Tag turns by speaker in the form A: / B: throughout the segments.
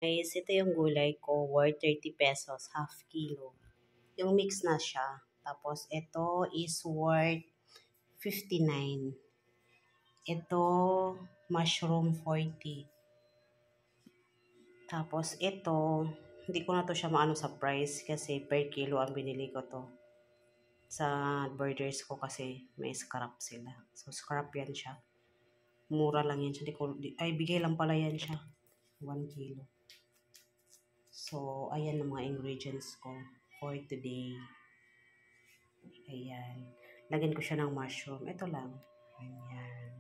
A: Guys, ito yung gulay ko, worth 30 pesos, half kilo. Yung mix na siya. Tapos, ito is worth 59. Ito, mushroom 40. Tapos, ito, hindi ko na to siya maano sa price kasi per kilo ang binili ko to. Sa burgers ko kasi may scrap sila. So, scrap yan siya. Mura lang yan siya. Ay, bigay lang pala yan siya. 1 kilo. So, ayan ang mga ingredients ko for today. Ayan. Lagyan ko siya ng mushroom. Ito lang. Ayan.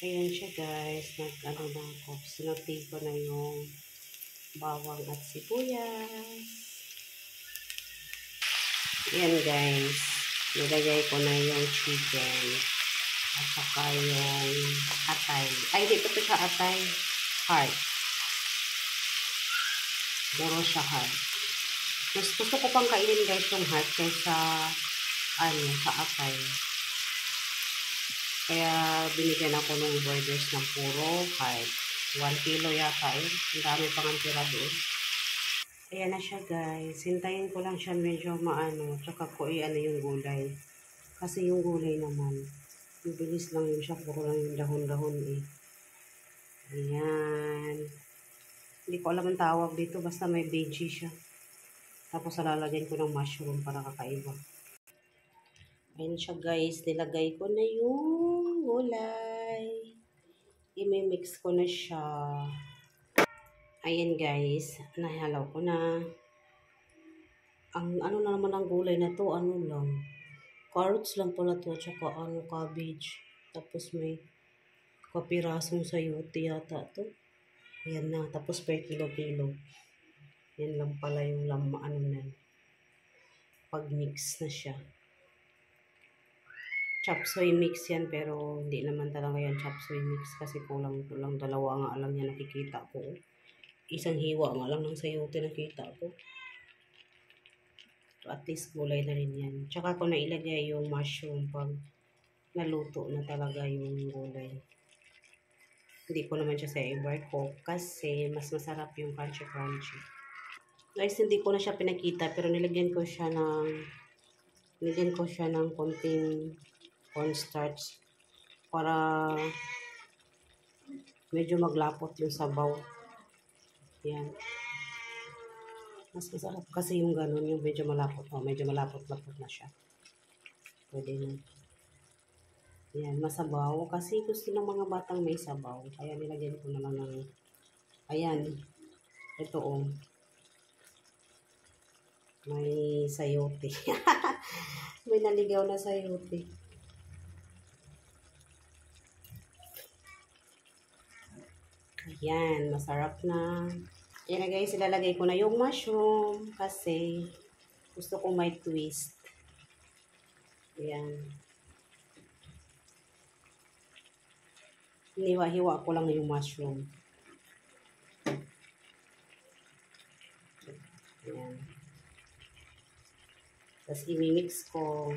A: Ayan siya guys. Nag-ano na ako. Sinutay ko na yung bawang at sibuyas. Ayan guys. Nilagay ko na yung chicken. At saka yung atay. Ay, dito to siya atay. Heart. Puro siya heart. Mas gusto ko pang kainin guys yung heart kaysa sa atay. Kaya binigyan ako ng burgers ng puro heart. 1 kilo yata yun. Ang dami pang ang tira doon. Ayan na siya guys. Hintayin ko lang siya medyo maano. Tsaka ko yung gulay. Kasi yung gulay naman, bilis lang yun siya. Puro lang yung dahon-dahon eh. Ayan. Hindi ko alam ang tawag dito. Basta may veggie siya. Tapos lalagyan ko ng mushroom para kakaiba. Ayan siya guys. Nilagay ko na yung gulay. I-mix ko na siya. Ayan guys. Nahalaw ko na. Ang ano na naman ang gulay na to. Ano lang. Carrots lang pala to. Tsaka cabbage. Tapos may kapirasong sayote yata to. Ayan na. Tapos per kilo-kilo. Yan lang pala yung pag-mix na siya. Chop suey mix yan pero hindi naman talaga yan chop suey mix kasi kulang dalawa nga lang yan nakikita ko. Isang hiwa nga lang ng sayote nakita ko. So at least gulay na rin yan. Tsaka ko na ilagay yung mushroom pag naluto na talaga yung gulay. Hindi ko naman siya sa overcook kasi mas masarap yung crunchy. Guys, hindi ko na siya pinakita pero nilagyan ko siya ng konting cornstarch para medyo maglapot yung sabaw. Yan. Mas masarap kasi yung ganun, yung medyo malapot. Medyo malapot-lapot na siya. Pwede na. Yan, masabaw. Kasi gusto ng mga batang may sabaw. Kaya nilagyan ko na lang ng, ayan, ito may sayote. May naligaw na sayote. Ayan, masarap na. Ayan na guys, ilalagay ko na yung mushroom kasi gusto ko may twist. Ayan. Hiniwa-hiwa ko lang yung mushroom. Ayan. Tapos i-mix ko.